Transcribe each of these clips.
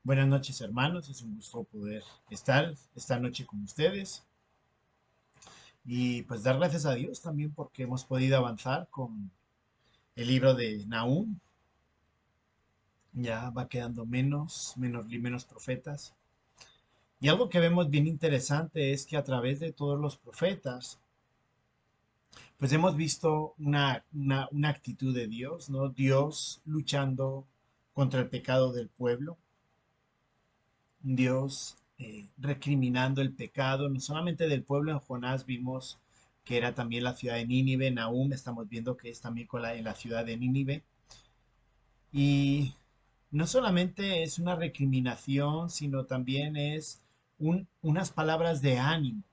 Buenas noches, hermanos. Es un gusto poder estar esta noche con ustedes y pues dar gracias a Dios también porque hemos podido avanzar con el libro de Nahum. Ya va quedando menos profetas. Y algo que vemos bien interesante es que a través de todos los profetas, pues hemos visto una actitud de Dios, ¿no? Dios luchando contra el pecado del pueblo, Dios recriminando el pecado, no solamente del pueblo. En Jonás vimos que era también la ciudad de Nínive. En Nahum estamos viendo que es también en la ciudad de Nínive. Y no solamente es una recriminación, sino también es unas palabras de ánimo,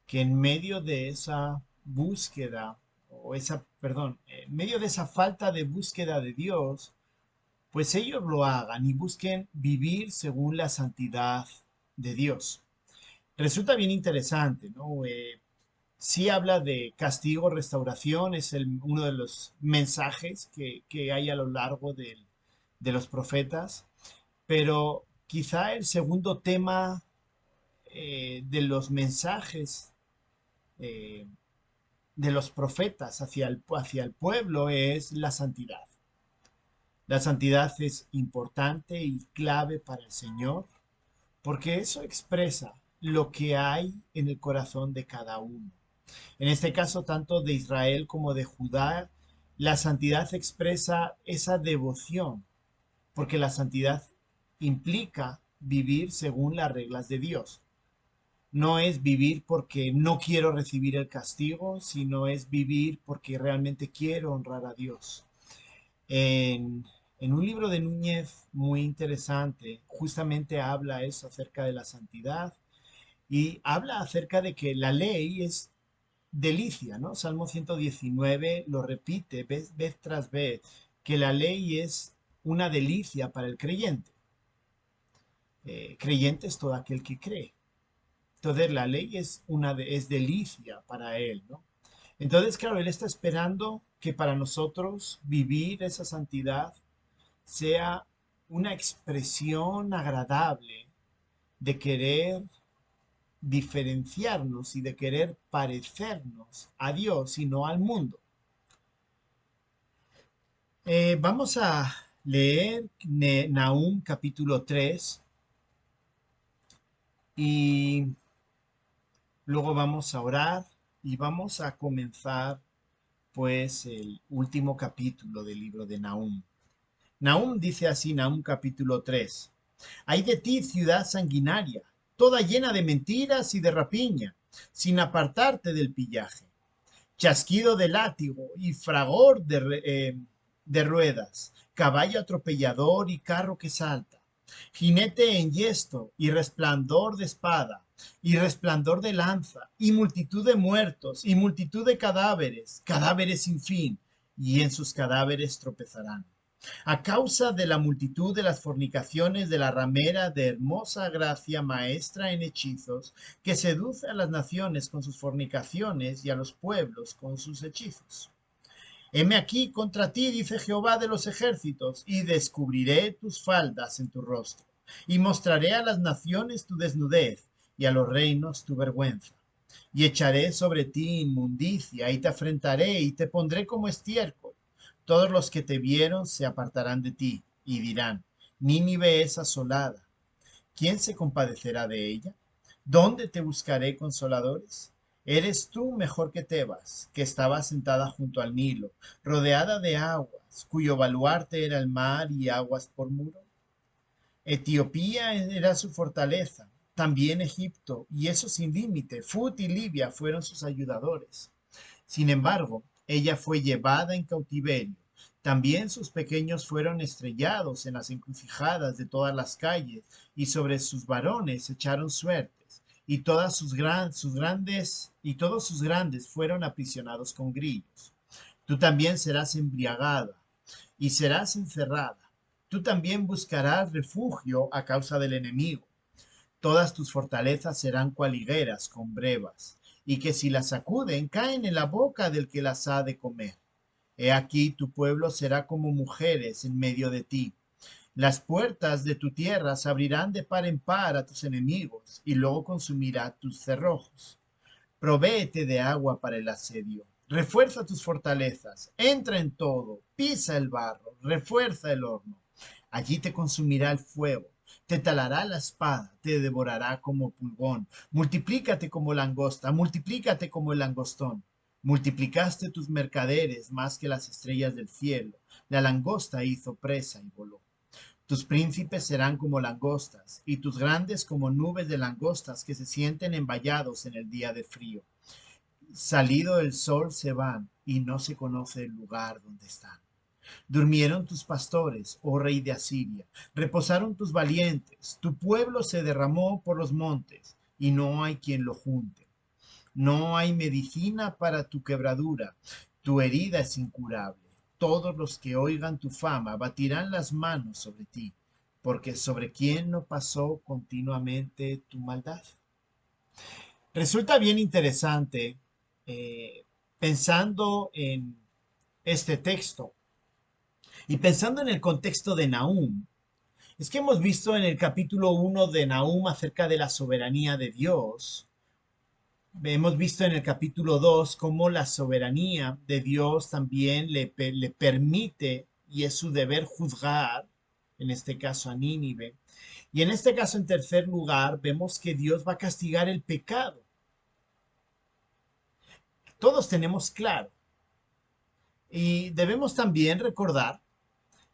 que en medio de esa búsqueda, en medio de esa falta de búsqueda de Dios, pues ellos lo hagan y busquen vivir según la santidad de Dios. Resulta bien interesante, ¿no? Sí habla de castigo, restauración, es uno de los mensajes que hay a lo largo de los profetas, pero quizá el segundo tema de los mensajes eh, de los profetas hacia el pueblo es la santidad. La santidad es importante y clave para el Señor porque eso expresa lo que hay en el corazón de cada uno. En este caso, tanto de Israel como de Judá, la santidad expresa esa devoción, porque la santidad implica vivir según las reglas de Dios. No es vivir porque no quiero recibir el castigo, sino es vivir porque realmente quiero honrar a Dios. En, en un libro de Núñez muy interesante, justamente habla eso acerca de la santidad y habla acerca de que la ley es delicia, ¿no? Salmo 119 lo repite vez tras vez, que la ley es una delicia para el creyente. Creyente es todo aquel que cree. Entonces la ley es delicia para él, ¿no? Entonces, claro, él está esperando que para nosotros vivir esa santidad sea una expresión agradable de querer diferenciarnos y de querer parecernos a Dios y no al mundo. Vamos a leer Nahum capítulo 3 y luego vamos a orar y vamos a comenzar pues el último capítulo del libro de Nahum. Nahum dice así, Nahum capítulo 3: Ay de ti, ciudad sanguinaria, toda llena de mentiras y de rapiña, sin apartarte del pillaje, chasquido de látigo y fragor de ruedas, caballo atropellador y carro que salta, jinete en yesto y resplandor de espada, y resplandor de lanza, y multitud de muertos, y multitud de cadáveres, cadáveres sin fin, y en sus cadáveres tropezarán. A causa de la multitud de las fornicaciones de la ramera de hermosa gracia, maestra en hechizos, que seduce a las naciones con sus fornicaciones y a los pueblos con sus hechizos. Heme aquí contra ti, dice Jehová de los ejércitos, y descubriré tus faldas en tu rostro, y mostraré a las naciones tu desnudez, y a los reinos tu vergüenza. Y echaré sobre ti inmundicia, y te afrentaré, y te pondré como estiércol. Todos los que te vieron se apartarán de ti, y dirán, Nínive es asolada. ¿Quién se compadecerá de ella? ¿Dónde te buscaré consoladores? Eres tú mejor que Tebas, que estaba sentada junto al Nilo, rodeada de aguas, cuyo baluarte era el mar y aguas por muro. Etiopía era su fortaleza, también Egipto, y eso sin límite. Fut y Libia fueron sus ayudadores. Sin embargo, ella fue llevada en cautiverio. También sus pequeños fueron estrellados en las encrucijadas de todas las calles, y sobre sus varones echaron suertes, y todos sus grandes fueron aprisionados con grillos. Tú también serás embriagada y serás encerrada. Tú también buscarás refugio a causa del enemigo. Todas tus fortalezas serán cual higueras con brevas, y que si las sacuden caen en la boca del que las ha de comer. He aquí tu pueblo será como mujeres en medio de ti. Las puertas de tu tierra se abrirán de par en par a tus enemigos, y luego consumirá tus cerrojos. Provéete de agua para el asedio. Refuerza tus fortalezas. Entra en todo. Pisa el barro. Refuerza el horno. Allí te consumirá el fuego. Te talará la espada. Te devorará como pulgón. Multiplícate como langosta. Multiplícate como el langostón. Multiplicaste tus mercaderes más que las estrellas del cielo. La langosta hizo presa y voló. Tus príncipes serán como langostas, y tus grandes como nubes de langostas que se sienten envallados en el día de frío. Salido el sol se van, y no se conoce el lugar donde están. Durmieron tus pastores, oh rey de Asiria, reposaron tus valientes, tu pueblo se derramó por los montes, y no hay quien lo junte. No hay medicina para tu quebradura, tu herida es incurable. Todos los que oigan tu fama batirán las manos sobre ti, porque sobre quién no pasó continuamente tu maldad. Resulta bien interesante, pensando en este texto y pensando en el contexto de Nahum. Es que hemos visto en el capítulo 1 de Nahum acerca de la soberanía de Dios. Hemos visto en el capítulo 2 cómo la soberanía de Dios también le permite, y es su deber, juzgar, en este caso a Nínive. Y en este caso, en tercer lugar, vemos que Dios va a castigar el pecado. Todos tenemos claro. Y debemos también recordar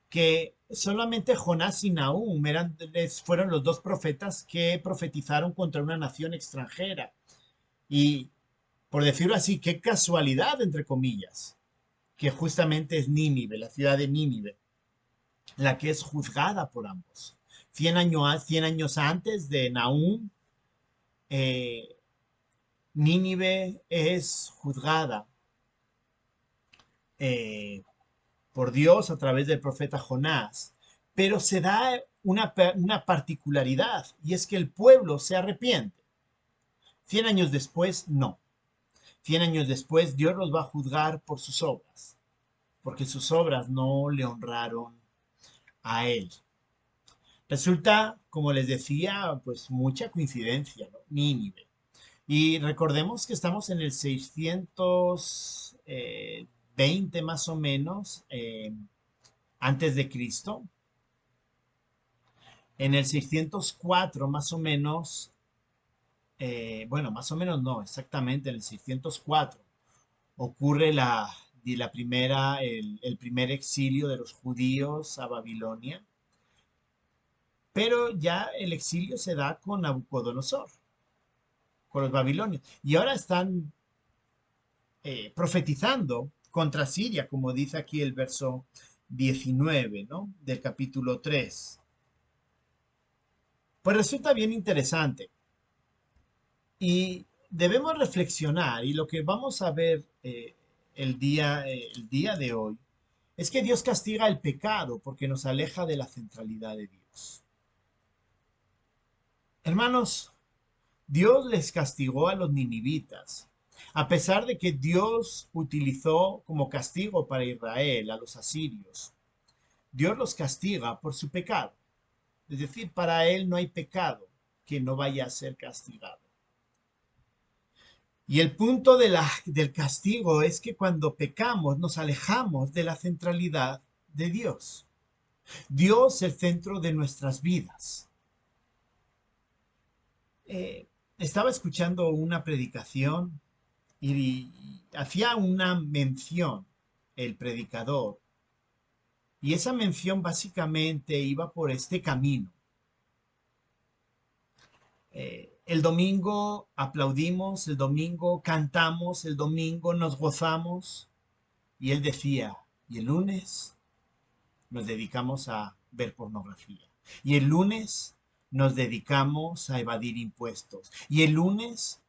que solamente Jonás y Nahum fueron los dos profetas que profetizaron contra una nación extranjera. Y por decirlo así, qué casualidad, entre comillas, que justamente es Nínive, la ciudad de Nínive, la que es juzgada por ambos. 100 años antes de Nahum, eh, Nínive es juzgada eh, por Dios a través del profeta Jonás, pero se da una particularidad, y es que el pueblo se arrepiente. 100 años después, no. 100 años después, Dios los va a juzgar por sus obras, porque sus obras no le honraron a él. Resulta, como les decía, pues mucha coincidencia, ¿no? Nínive. Y recordemos que estamos en el 620 más o menos antes de Cristo. En el 604 más o menos, bueno, más o menos no, exactamente en el 604 ocurre el primer exilio de los judíos a Babilonia, pero ya el exilio se da con Nabucodonosor, con los babilonios, y ahora están profetizando contra Siria, como dice aquí el verso 19, ¿no? Del capítulo 3. Pues resulta bien interesante y debemos reflexionar, y lo que vamos a ver el día de hoy es que Dios castiga el pecado porque nos aleja de la centralidad de Dios. Hermanos, Dios les castigó a los ninivitas, a pesar de que Dios utilizó como castigo para Israel a los asirios. Dios los castiga por su pecado. Es decir, para Él no hay pecado que no vaya a ser castigado. Y el punto del castigo es que cuando pecamos nos alejamos de la centralidad de Dios. Dios es el centro de nuestras vidas. Eh, Estaba escuchando una predicación y hacía una mención el predicador. Y esa mención básicamente iba por este camino. El domingo aplaudimos, el domingo cantamos, el domingo nos gozamos. Y él decía, y el lunes nos dedicamos a ver pornografía. Y el lunes nos dedicamos a evadir impuestos. Y el lunes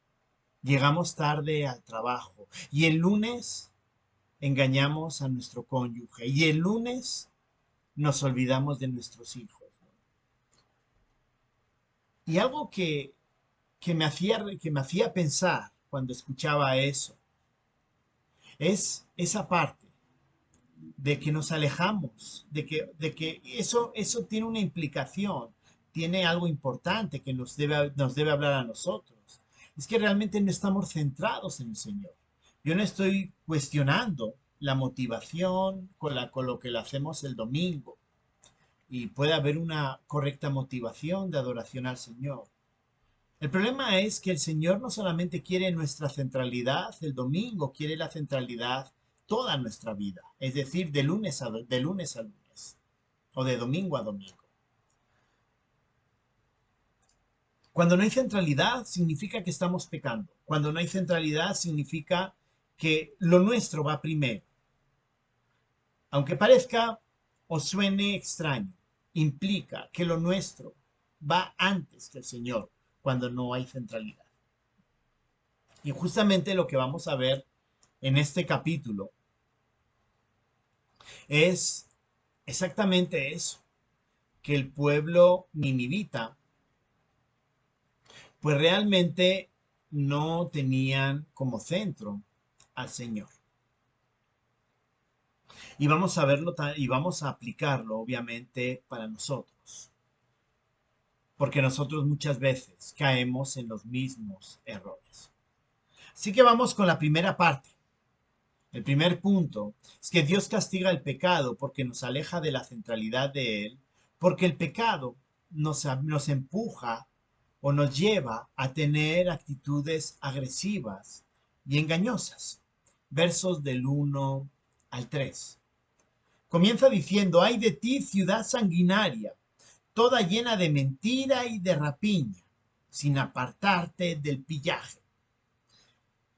llegamos tarde al trabajo. Y el lunes engañamos a nuestro cónyuge. Y el lunes nos olvidamos de nuestros hijos. Y algo que me hacía pensar cuando escuchaba eso es esa parte. de que nos alejamos, de que eso tiene una implicación, tiene algo importante que nos debe hablar a nosotros. Es que realmente no estamos centrados en el Señor. Yo no estoy cuestionando la motivación con lo que le hacemos el domingo y puede haber una correcta motivación de adoración al Señor. El problema es que el Señor no solamente quiere nuestra centralidad el domingo, quiere la centralidad toda nuestra vida, es decir, de lunes a lunes o de domingo a domingo. Cuando no hay centralidad significa que estamos pecando. Cuando no hay centralidad significa que lo nuestro va primero. Aunque parezca o suene extraño, implica que lo nuestro va antes que el Señor cuando no hay centralidad. Y justamente lo que vamos a ver en este capítulo es exactamente eso, que el pueblo ninivita pues realmente no tenían como centro al Señor. Y vamos a verlo y vamos a aplicarlo obviamente para nosotros, porque nosotros muchas veces caemos en los mismos errores. Así que vamos con la primera parte. El primer punto es que Dios castiga el pecado porque nos aleja de la centralidad de Él, porque el pecado nos empuja o nos lleva a tener actitudes agresivas y engañosas. Versos del 1 al 3. Comienza diciendo, ay de ti, ciudad sanguinaria, toda llena de mentira y de rapiña, sin apartarte del pillaje.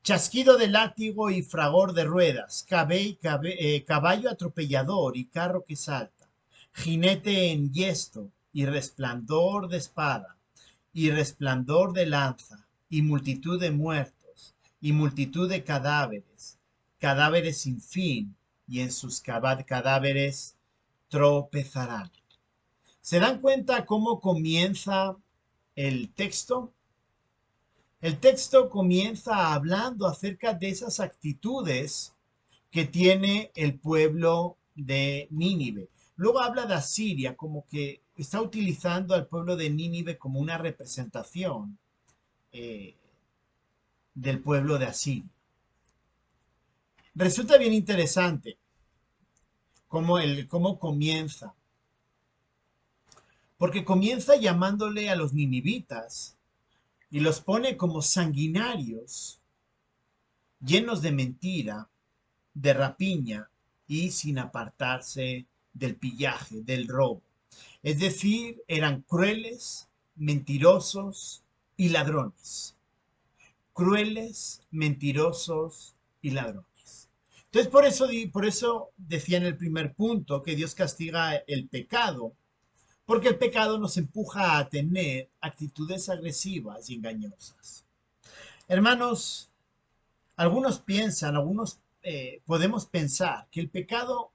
Chasquido de látigo y fragor de ruedas, caballo atropellador y carro que salta, jinete en yesto y resplandor de espada, y resplandor de lanza, y multitud de muertos, y multitud de cadáveres, cadáveres sin fin, y en sus cadáveres tropezarán. ¿Se dan cuenta cómo comienza el texto? El texto comienza hablando acerca de esas actitudes que tiene el pueblo de Nínive. Luego habla de Asiria, como que está utilizando al pueblo de Nínive como una representación eh, del pueblo de Asiria. Resulta bien interesante cómo comienza, porque comienza llamándole a los ninivitas y los pone como sanguinarios, llenos de mentira, de rapiña y sin apartarse del pillaje, del robo. Es decir, eran crueles, mentirosos y ladrones. Crueles, mentirosos y ladrones. Entonces, por eso decía en el primer punto que Dios castiga el pecado, porque el pecado nos empuja a tener actitudes agresivas y engañosas. Hermanos, algunos podemos pensar que el pecado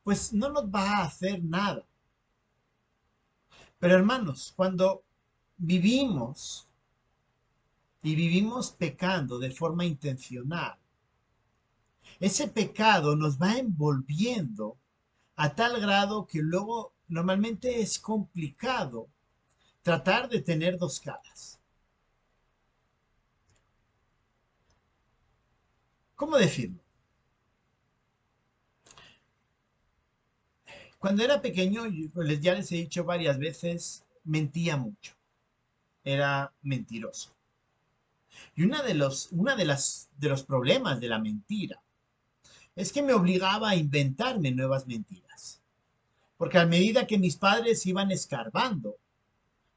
pues no nos va a hacer nada. Pero hermanos, cuando vivimos y vivimos pecando de forma intencional, ese pecado nos va envolviendo a tal grado que luego normalmente es complicado tratar de tener dos caras. ¿Cómo decirlo? Cuando era pequeño, ya les he dicho varias veces, mentía mucho. Era mentiroso. Y una de los problemas de la mentira es que me obligaba a inventarme nuevas mentiras. Porque a medida que mis padres iban escarbando,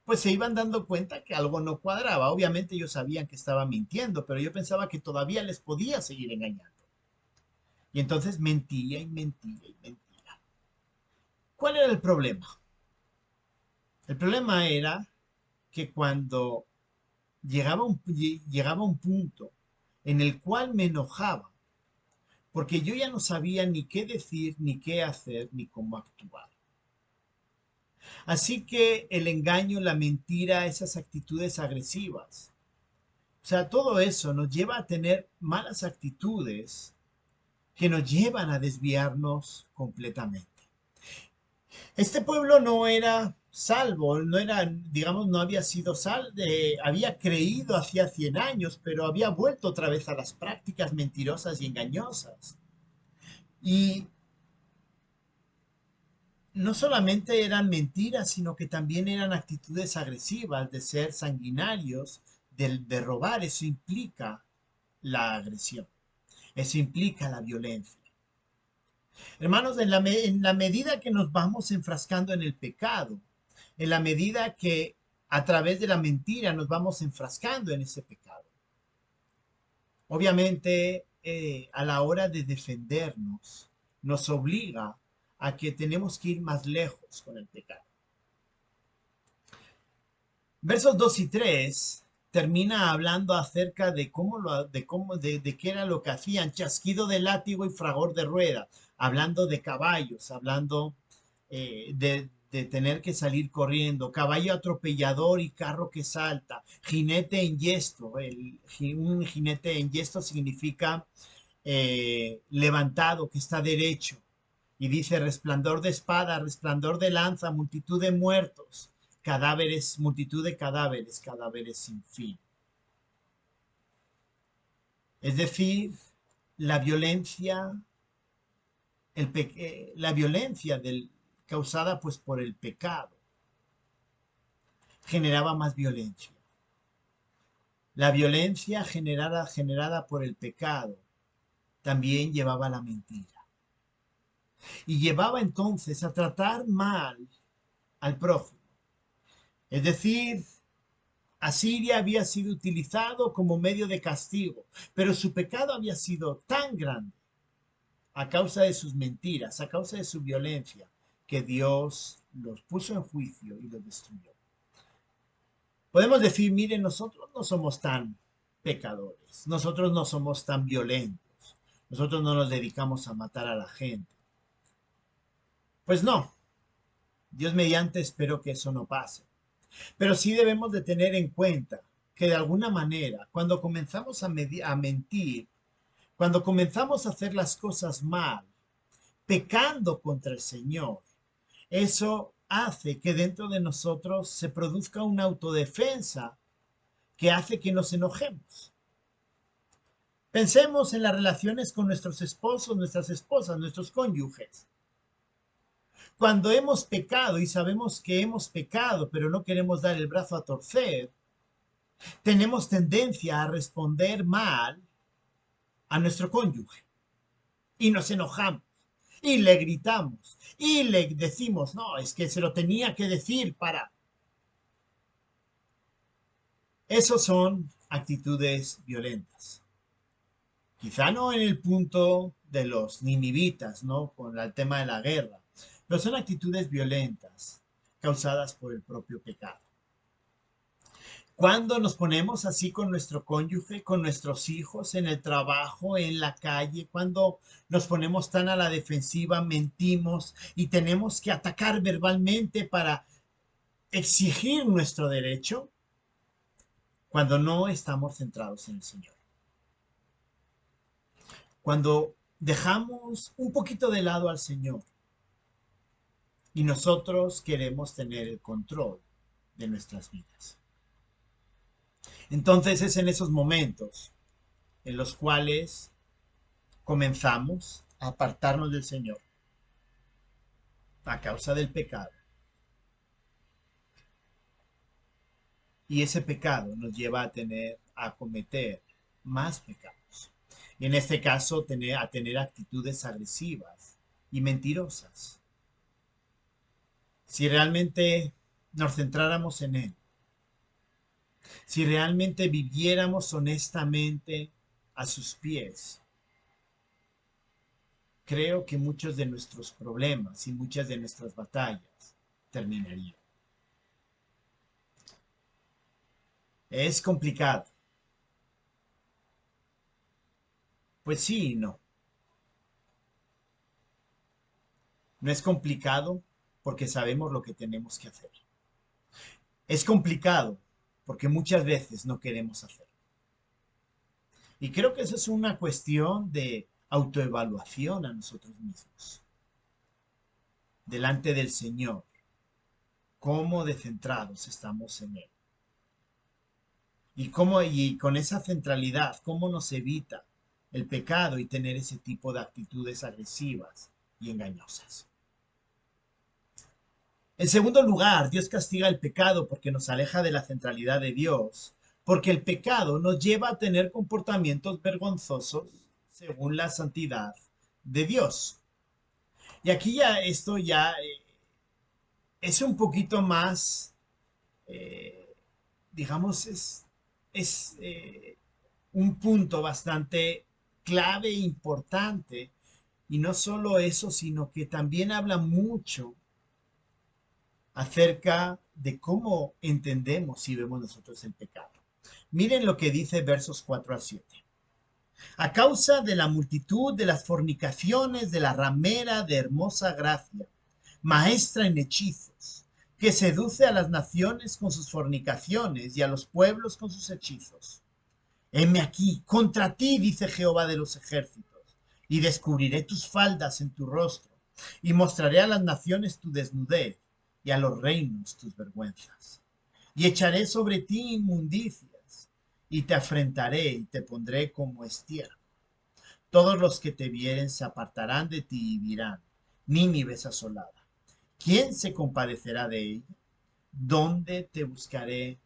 pues se iban dando cuenta que algo no cuadraba. Obviamente ellos sabían que estaba mintiendo, pero yo pensaba que todavía les podía seguir engañando. Y entonces mentía y mentía y mentía. ¿Cuál era el problema? El problema era que cuando llegaba un punto en el cual me enojaba, porque yo ya no sabía ni qué decir, ni qué hacer, ni cómo actuar. Así que el engaño, la mentira, esas actitudes agresivas, o sea, todo eso nos lleva a tener malas actitudes que nos llevan a desviarnos completamente. Este pueblo no era salvo, no era, digamos, no había sido había creído hacía 100 años, pero había vuelto otra vez a las prácticas mentirosas y engañosas. Y no solamente eran mentiras, sino que también eran actitudes agresivas, de ser sanguinarios, de robar. Eso implica la agresión, eso implica la violencia. Hermanos, en la medida que nos vamos enfrascando en el pecado, en la medida que a través de la mentira nos vamos enfrascando en ese pecado, obviamente a la hora de defendernos, nos obliga a que tenemos que ir más lejos con el pecado. Versos 2 y 3 termina hablando acerca de de qué era lo que hacían, chasquido de látigo y fragor de rueda, hablando de caballos, hablando de tener que salir corriendo, caballo atropellador y carro que salta, jinete en yesto. Un jinete en yesto significa levantado, que está derecho. Y dice resplandor de espada, resplandor de lanza, multitud de muertos, cadáveres, multitud de cadáveres, cadáveres sin fin. Es decir, la violencia, la violencia causada pues por el pecado generaba más violencia. La violencia generada por el pecado también llevaba la mentira. Y llevaba entonces a tratar mal al prójimo. Es decir, Asiria había sido utilizado como medio de castigo, pero su pecado había sido tan grande a causa de sus mentiras, a causa de su violencia, que Dios los puso en juicio y los destruyó. Podemos decir, miren, nosotros no somos tan pecadores, nosotros no somos tan violentos, nosotros no nos dedicamos a matar a la gente. Pues no, Dios mediante espero que eso no pase. Pero sí debemos de tener en cuenta que de alguna manera, cuando comenzamos a mentir, cuando comenzamos a hacer las cosas mal, pecando contra el Señor, eso hace que dentro de nosotros se produzca una autodefensa que hace que nos enojemos. Pensemos en las relaciones con nuestros esposos, nuestras esposas, nuestros cónyuges. Cuando hemos pecado y sabemos que hemos pecado, pero no queremos dar el brazo a torcer, tenemos tendencia a responder mal a nuestro cónyuge y nos enojamos y le gritamos y le decimos, no, es que se lo tenía que decir para... Esos son actitudes violentas. Quizá no en el punto de los ninivitas, ¿no? Con el tema de la guerra, pero son actitudes violentas causadas por el propio pecado. Cuando nos ponemos así con nuestro cónyuge, con nuestros hijos, en el trabajo, en la calle, cuando nos ponemos tan a la defensiva, mentimos y tenemos que atacar verbalmente para exigir nuestro derecho, cuando no estamos centrados en el Señor. Cuando dejamos un poquito de lado al Señor y nosotros queremos tener el control de nuestras vidas. Entonces es en esos momentos en los cuales comenzamos a apartarnos del Señor a causa del pecado. Y ese pecado nos lleva a cometer más pecados. Y en este caso, a tener actitudes agresivas y mentirosas. Si realmente nos centráramos en Él, si realmente viviéramos honestamente a sus pies, creo que muchos de nuestros problemas y muchas de nuestras batallas terminarían. Es complicado. Pues sí y no. No es complicado porque sabemos lo que tenemos que hacer. Es complicado porque muchas veces no queremos hacerlo. Y creo que eso es una cuestión de autoevaluación a nosotros mismos, delante del Señor, cómo de centrados estamos en Él. Y con esa centralidad, cómo nos evita el pecado y tener ese tipo de actitudes agresivas y engañosas. En segundo lugar, Dios castiga el pecado porque nos aleja de la centralidad de Dios, porque el pecado nos lleva a tener comportamientos vergonzosos según la santidad de Dios. Y aquí ya esto ya es un poquito más, eh, digamos, es un punto bastante clave e importante. Y no solo eso, sino que también habla mucho acerca de cómo entendemos y vemos nosotros el pecado. Miren lo que dice versos 4 a 7. A causa de la multitud de las fornicaciones de la ramera de hermosa gracia, maestra en hechizos, que seduce a las naciones con sus fornicaciones y a los pueblos con sus hechizos. Heme aquí, contra ti, dice Jehová de los ejércitos, y descubriré tus faldas en tu rostro, y mostraré a las naciones tu desnudez, y a los reinos tus vergüenzas. Y echaré sobre ti inmundicias, y te afrentaré, y te pondré como estiércol. Todos los que te vieren se apartarán de ti y dirán, Nínive es asolada. ¿Quién se compadecerá de ella? ¿Dónde te buscaré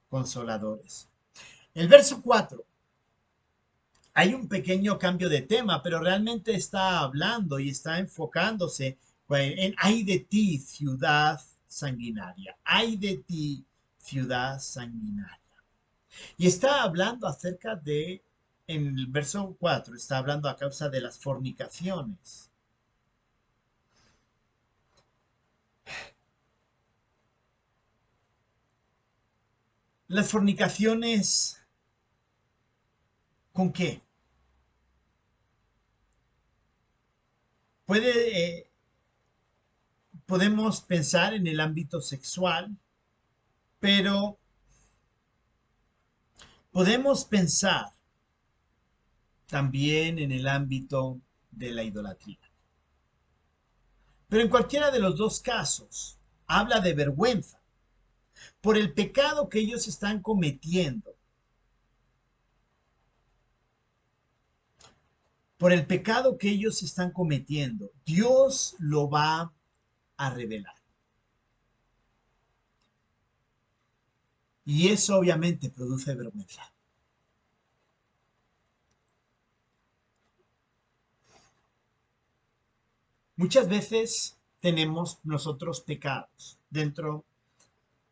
consoladores? El verso 4. Hay un pequeño cambio de tema, pero realmente está hablando y está enfocándose en ay de ti, ciudad sanguinaria. Ay de ti, ciudad sanguinaria. Y está hablando acerca de, en el verso 4, está hablando a causa de las fornicaciones. Las fornicaciones, ¿con qué? Puede, podemos pensar en el ámbito sexual, pero podemos pensar también en el ámbito de la idolatría. Pero en cualquiera de los dos casos, habla de vergüenza por el pecado que ellos están cometiendo, por el pecado que ellos están cometiendo. Dios lo va a revelar. Y eso obviamente produce vergüenza. Muchas veces tenemos nosotros pecados dentro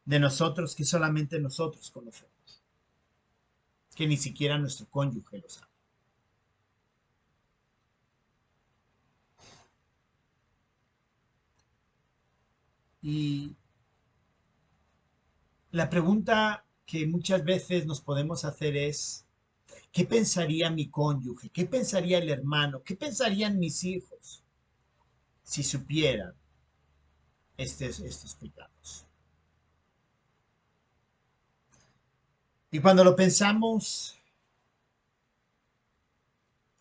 de nosotros que solamente nosotros conocemos, que ni siquiera nuestro cónyuge lo sabe. Y la pregunta que muchas veces nos podemos hacer es, ¿qué pensaría mi cónyuge? ¿Qué pensaría el hermano? ¿Qué pensarían mis hijos si supieran estos pecados? Y cuando lo pensamos,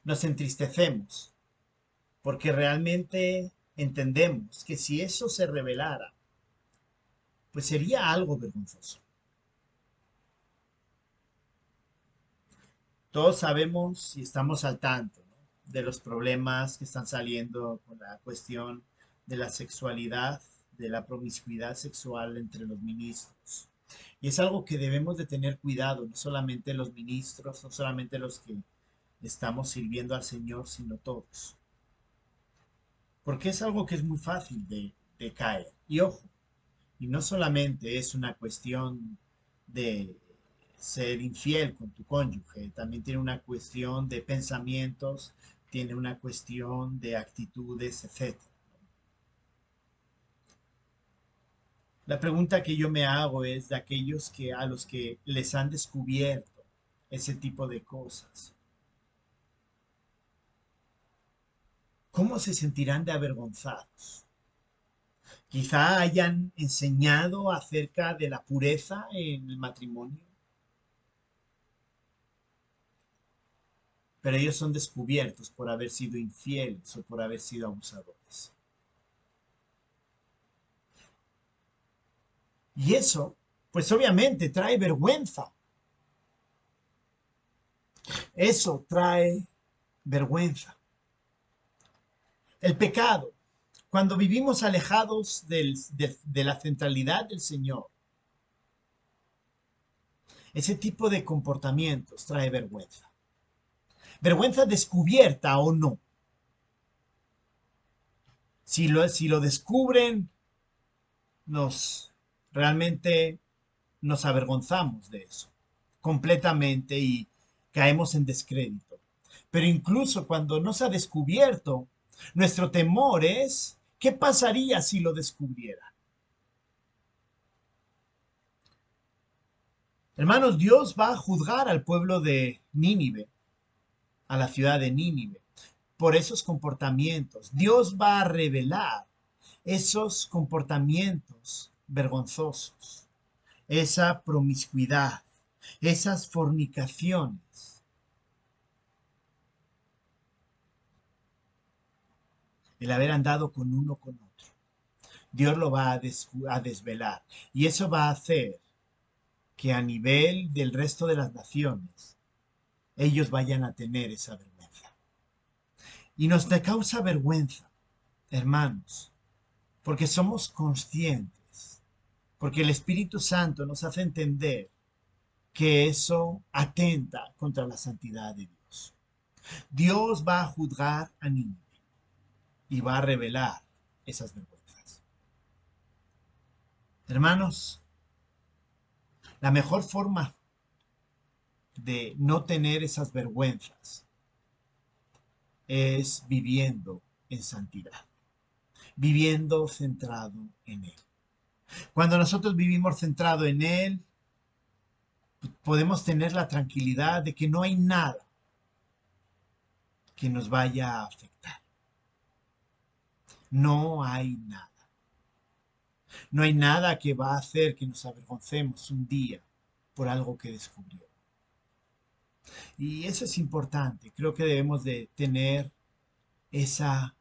nos entristecemos, porque realmente entendemos que si eso se revelara, pues sería algo vergonzoso. Todos sabemos y estamos al tanto, ¿no?, de los problemas que están saliendo con la cuestión de la sexualidad, de la promiscuidad sexual entre los ministros. Y es algo que debemos de tener cuidado, no solamente los ministros, no solamente los que estamos sirviendo al Señor, sino todos. Porque es algo que es muy fácil de caer. Y ojo, y no solamente es una cuestión de ser infiel con tu cónyuge, también tiene una cuestión de pensamientos, tiene una cuestión de actitudes, etc. La pregunta que yo me hago es de aquellos que a los que les han descubierto ese tipo de cosas, ¿cómo se sentirán de avergonzados? Quizá hayan enseñado acerca de la pureza en el matrimonio. pero ellos son descubiertos por haber sido infieles o por haber sido abusadores. Y eso, pues obviamente trae vergüenza. Eso trae vergüenza. El pecado, cuando vivimos alejados de la centralidad del Señor, ese tipo de comportamientos trae vergüenza. Vergüenza descubierta o no. Si lo descubren, nos realmente nos avergonzamos de eso completamente y caemos en descrédito. Pero incluso cuando no se ha descubierto, nuestro temor es, ¿qué pasaría si lo descubriera? Hermanos, Dios va a juzgar al pueblo de Nínive, a la ciudad de Nínive, por esos comportamientos. Dios va a revelar esos comportamientos vergonzosos, esa promiscuidad, esas fornicaciones, el haber andado con uno con otro. Dios lo va a desvelar y eso va a hacer que a nivel del resto de las naciones ellos vayan a tener esa vergüenza. Y nos causa vergüenza, hermanos, porque somos conscientes, porque el Espíritu Santo nos hace entender que eso atenta contra la santidad de Dios. Dios va a juzgar a Nínive y va a revelar esas vergüenzas. Hermanos, la mejor forma de no tener esas vergüenzas es viviendo en santidad, viviendo centrado en Él. Cuando nosotros vivimos centrado en Él, podemos tener la tranquilidad de que no hay nada que nos vaya a afectar. No hay nada. No hay nada que va a hacer que nos avergoncemos un día por algo que descubrió. Y eso es importante. Creo que debemos de tener esa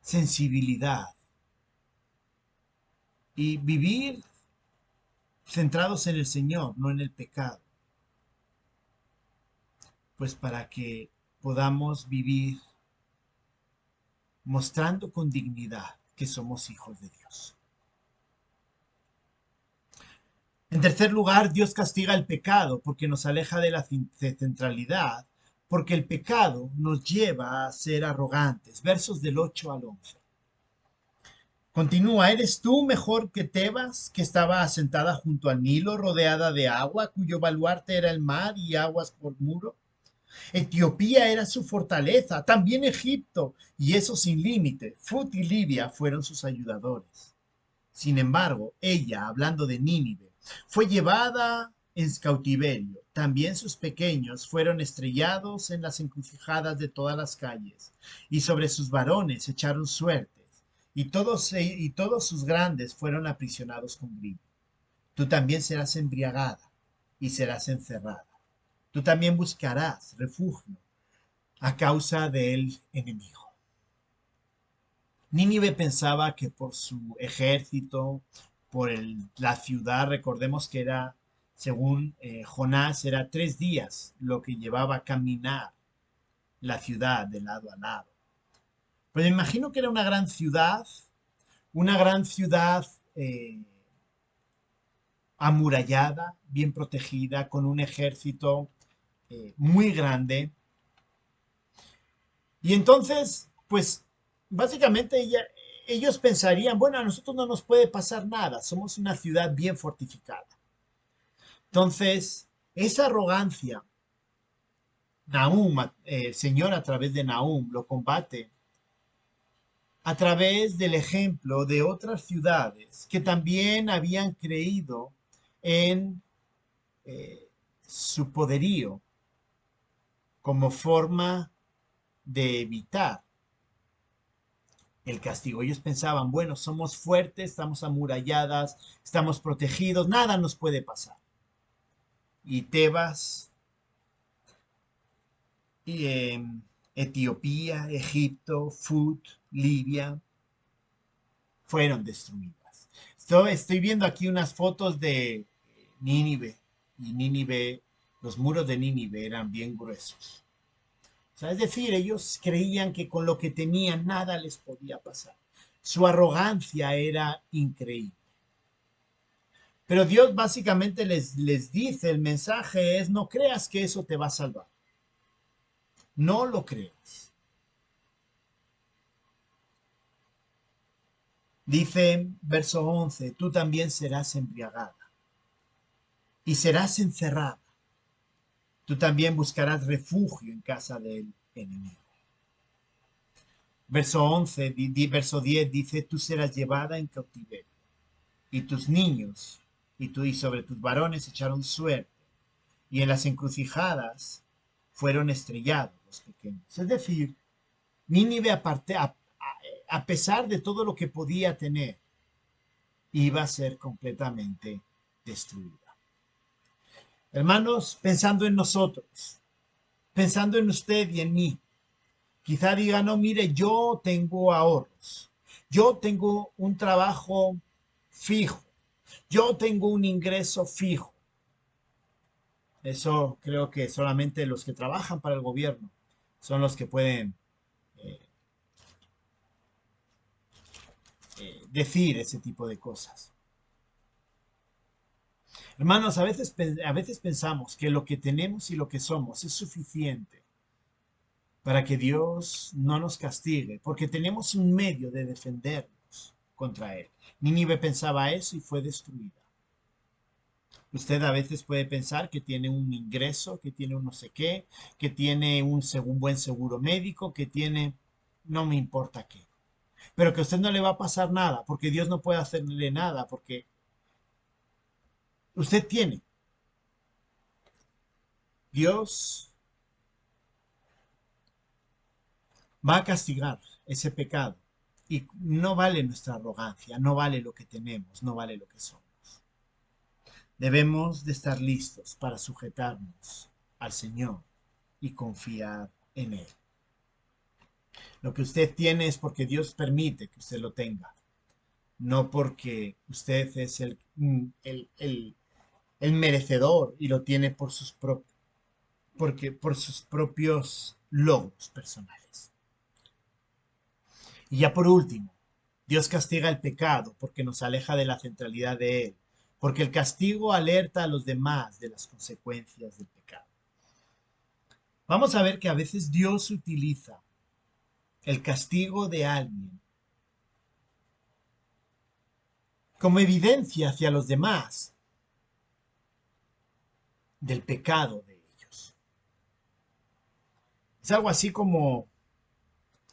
sensibilidad y vivir centrados en el Señor, no en el pecado. Pues para que podamos vivir mostrando con dignidad que somos hijos de Dios. En tercer lugar, Dios castiga el pecado porque nos aleja de la centralidad, porque el pecado nos lleva a ser arrogantes. Versos del 8 al 11. Continúa, ¿eres tú mejor que Tebas, que estaba asentada junto al Nilo, rodeada de agua, cuyo baluarte era el mar y aguas por muro? Etiopía era su fortaleza, también Egipto, y eso sin límite. Fut y Libia fueron sus ayudadores. Sin embargo, ella, hablando de Nínive, fue llevada en cautiverio. También sus pequeños fueron estrellados en las encrucijadas de todas las calles, y sobre sus varones echaron suertes, y todos sus grandes fueron aprisionados con grito. Tú también serás embriagada y serás encerrada. Tú también buscarás refugio a causa del enemigo. Nínive pensaba que por su ejército, la ciudad, recordemos que era, según Jonás, era 3 días lo que llevaba a caminar la ciudad de lado a lado. Pues me imagino que era una gran ciudad amurallada, bien protegida, con un ejército muy grande. Y entonces, pues básicamente ellos pensarían, bueno, a nosotros no nos puede pasar nada, somos una ciudad bien fortificada. Entonces, esa arrogancia, Nahum, el Señor a través de Nahum lo combate a través del ejemplo de otras ciudades que también habían creído en eh, su poderío como forma de evitar el castigo. Ellos pensaban, bueno, somos fuertes, estamos amuralladas, estamos protegidos, nada nos puede pasar. Y Tebas y, Etiopía, Egipto, Fut, Libia, fueron destruidas. Estoy viendo aquí unas fotos de Nínive, y Nínive, los muros de Nínive eran bien gruesos. O sea, es decir, ellos creían que con lo que tenían nada les podía pasar. Su arrogancia era increíble. Pero Dios básicamente les dice, el mensaje es, no creas que eso te va a salvar. No lo creas. Dice verso 11, tú también serás embriagada y serás encerrada. Tú también buscarás refugio en casa del enemigo. Verso 11, verso 10 dice, tú serás llevada en cautiverio y tus niños y sobre tus varones echaron suerte y en las encrucijadas fueron estrellados los pequeños. Es decir, Nínive a pesar de todo lo que podía tener, iba a ser completamente destruida. Hermanos, pensando en nosotros, pensando en usted y en mí, quizá diga, no, mire, yo tengo ahorros, yo tengo un trabajo fijo, yo tengo un ingreso fijo. Eso creo que solamente los que trabajan para el gobierno son los que pueden eh, decir ese tipo de cosas. Hermanos, a veces pensamos que lo que tenemos y lo que somos es suficiente para que Dios no nos castigue, porque tenemos un medio de defendernos contra Él. Nínive pensaba eso y fue destruida. Usted a veces puede pensar que tiene un ingreso, que tiene un no sé qué, que tiene un buen seguro médico, que tiene, no me importa qué, pero que a usted no le va a pasar nada, porque Dios no puede hacerle nada, porque usted tiene. Dios va a castigar ese pecado y no vale nuestra arrogancia, no vale lo que tenemos, no vale lo que somos. Debemos de estar listos para sujetarnos al Señor y confiar en Él. Lo que usted tiene es porque Dios permite que usted lo tenga, no porque usted es el merecedor y lo tiene por sus propios logros personales. Y ya por último, Dios castiga el pecado porque nos aleja de la centralidad de Él, porque el castigo alerta a los demás de las consecuencias del pecado. Vamos a ver que a veces Dios utiliza el castigo de alguien como evidencia hacia los demás del pecado de ellos. Es algo así como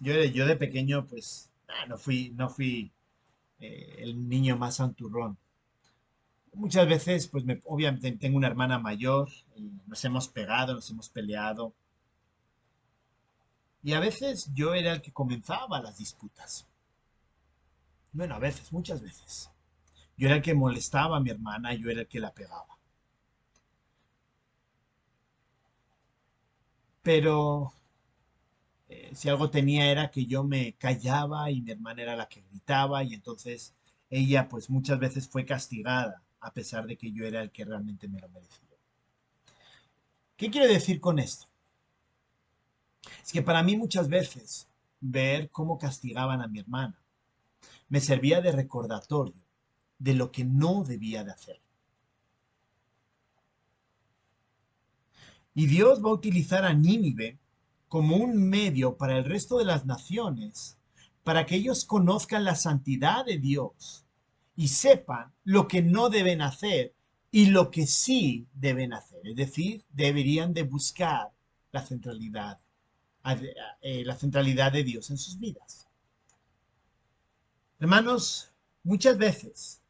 yo de pequeño, pues, no fui el niño más santurrón. Muchas veces, pues, obviamente tengo una hermana mayor y nos hemos pegado, nos hemos peleado. Y a veces yo era el que comenzaba las disputas. Bueno, a veces, muchas veces. Yo era el que molestaba a mi hermana, yo era el que la pegaba. Pero si algo tenía era que yo me callaba y mi hermana era la que gritaba y entonces ella pues muchas veces fue castigada a pesar de que yo era el que realmente me lo merecía. ¿Qué quiero decir con esto? Es que para mí muchas veces ver cómo castigaban a mi hermana me servía de recordatorio de lo que no debía de hacer. Y Dios va a utilizar a Nínive como un medio para el resto de las naciones, para que ellos conozcan la santidad de Dios y sepan lo que no deben hacer y lo que sí deben hacer. Es decir, deberían de buscar la centralidad, la centralidad de Dios en sus vidas. Hermanos, muchas veces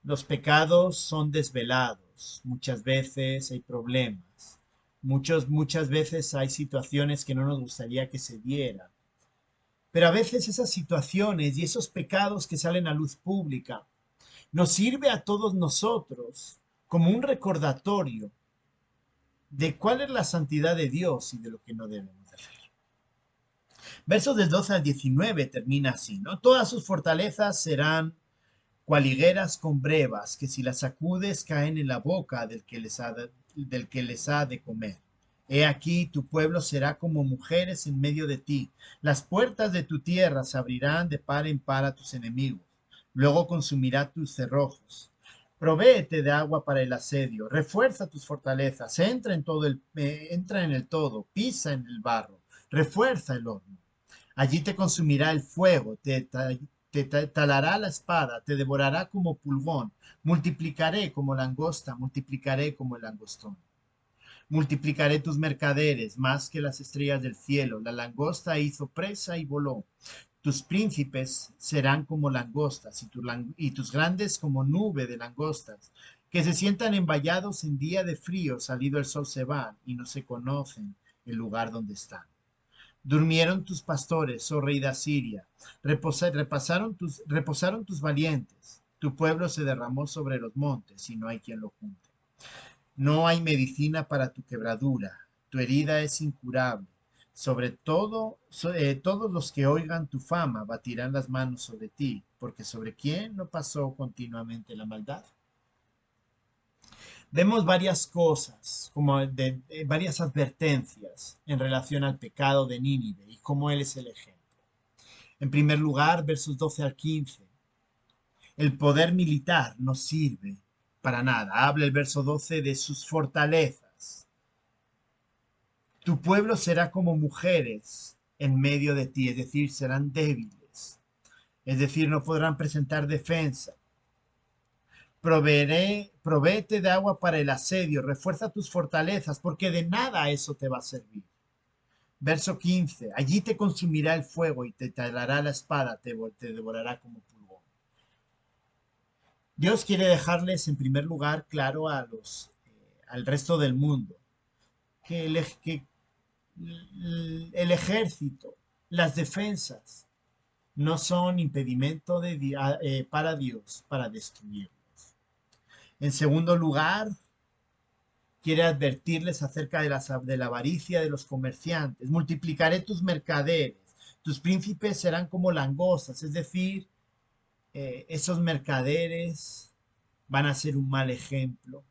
los pecados son desvelados, muchas veces hay problemas, muchas veces hay situaciones que no nos gustaría que se dieran. Pero a veces esas situaciones y esos pecados que salen a luz pública nos sirve a todos nosotros como un recordatorio de cuál es la santidad de Dios y de lo que no debemos de hacer. Versos del 12 al 19 termina así, ¿no? Todas sus fortalezas serán cual higueras con brevas, que si las sacudes caen en la boca del que les ha de comer. He aquí, tu pueblo será como mujeres en medio de ti. Las puertas de tu tierra se abrirán de par en par a tus enemigos. Luego consumirá tus cerrojos. Provéete de agua para el asedio. Refuerza tus fortalezas. Entra en el todo. Pisa en el barro. Refuerza el horno. Allí te consumirá el fuego, te talará la espada, te devorará como pulgón. Multiplicaré como langosta, multiplicaré como el langostón. Multiplicaré tus mercaderes más que las estrellas del cielo. La langosta hizo presa y voló. Tus príncipes serán como langostas y tus grandes como nube de langostas, que se sientan envallados en día de frío, salido el sol se van y no se conocen el lugar donde están. Durmieron tus pastores, oh rey de Asiria, reposaron tus valientes. Tu pueblo se derramó sobre los montes y no hay quien lo junte. No hay medicina para tu quebradura, tu herida es incurable. Todos los que oigan tu fama batirán las manos sobre ti, porque sobre quién no pasó continuamente la maldad. Vemos varias cosas, varias advertencias en relación al pecado de Nínive y cómo él es el ejemplo. En primer lugar, versos 12 al 15, el poder militar no sirve para nada. Habla el verso 12 de sus fortalezas. Tu pueblo será como mujeres en medio de ti, es decir, serán débiles, es decir, no podrán presentar defensa. Provéete de agua para el asedio, refuerza tus fortalezas, porque de nada eso te va a servir. Verso 15, allí te consumirá el fuego y te talará la espada, te devorará como pulgón. Dios quiere dejarles en primer lugar claro al resto del mundo que el ejército, las defensas, no son impedimento para Dios para destruirlos. En segundo lugar, quiere advertirles acerca de la avaricia de los comerciantes. Multiplicaré tus mercaderes, tus príncipes serán como langostas, es decir, esos mercaderes van a ser un mal ejemplo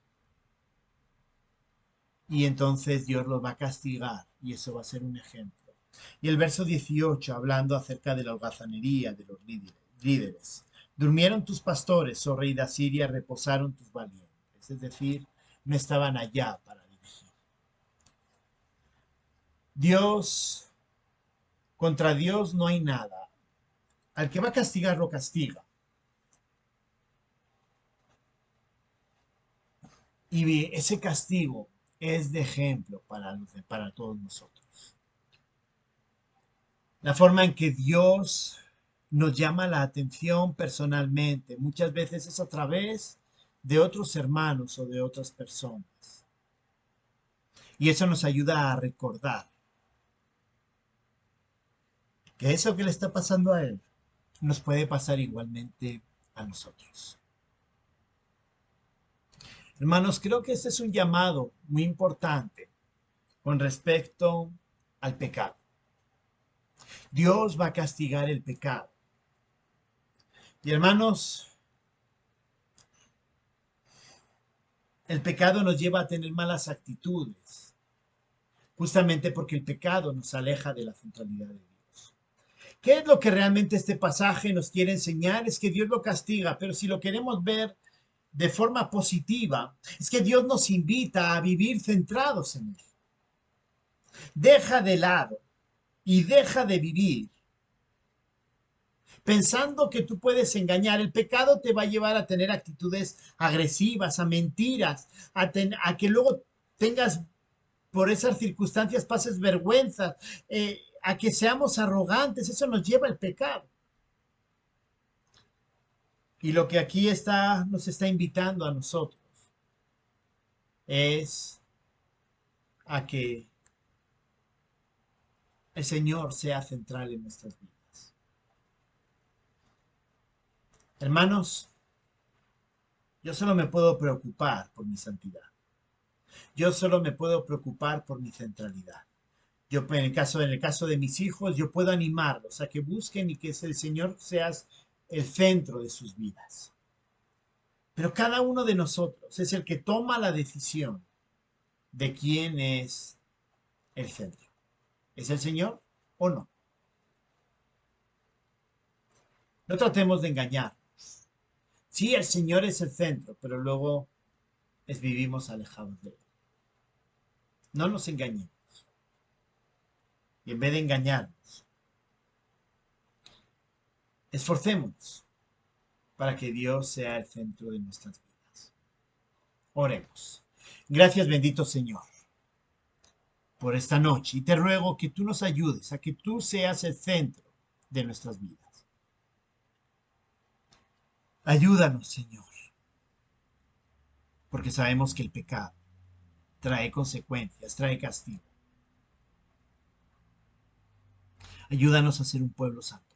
y entonces Dios los va a castigar y eso va a ser un ejemplo. Y el verso 18, hablando acerca de la holgazanería de los líderes. Durmieron tus pastores, oh rey de Asiria, reposaron tus valientes. Es decir, no estaban allá para dirigir. Dios, contra Dios no hay nada. Al que va a castigar, lo castiga. Y ese castigo es de ejemplo para todos nosotros. La forma en que Dios nos llama la atención personalmente, muchas veces es a través de otros hermanos o de otras personas. Y eso nos ayuda a recordar que eso que le está pasando a él nos puede pasar igualmente a nosotros. Hermanos, creo que este es un llamado muy importante con respecto al pecado. Dios va a castigar el pecado. Y hermanos, el pecado nos lleva a tener malas actitudes, justamente porque el pecado nos aleja de la centralidad de Dios. ¿Qué es lo que realmente este pasaje nos quiere enseñar? Es que Dios lo castiga, pero si lo queremos ver de forma positiva, es que Dios nos invita a vivir centrados en Él. Deja de lado y deja de vivir pensando que tú puedes engañar. El pecado te va a llevar a tener actitudes agresivas, a mentiras, a que luego tengas por esas circunstancias pases vergüenza, a que seamos arrogantes. Eso nos lleva al pecado. Y lo que aquí nos está invitando a nosotros es a que el Señor sea central en nuestras vidas. Hermanos, yo solo me puedo preocupar por mi santidad. Yo solo me puedo preocupar por mi centralidad. Yo, en el caso de mis hijos, yo puedo animarlos a que busquen y que el Señor sea el centro de sus vidas. Pero cada uno de nosotros es el que toma la decisión de quién es el centro. ¿Es el Señor o no? No tratemos de engañar. Sí, el Señor es el centro, pero luego vivimos alejados de Él. No nos engañemos. Y en vez de engañarnos, esforcémonos para que Dios sea el centro de nuestras vidas. Oremos. Gracias, bendito Señor, por esta noche. Y te ruego que tú nos ayudes a que tú seas el centro de nuestras vidas. Ayúdanos, Señor, porque sabemos que el pecado trae consecuencias, trae castigo. Ayúdanos a ser un pueblo santo.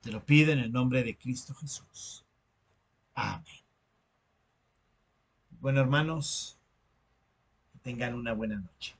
Te lo pido en el nombre de Cristo Jesús. Amén. Bueno, hermanos, que tengan una buena noche.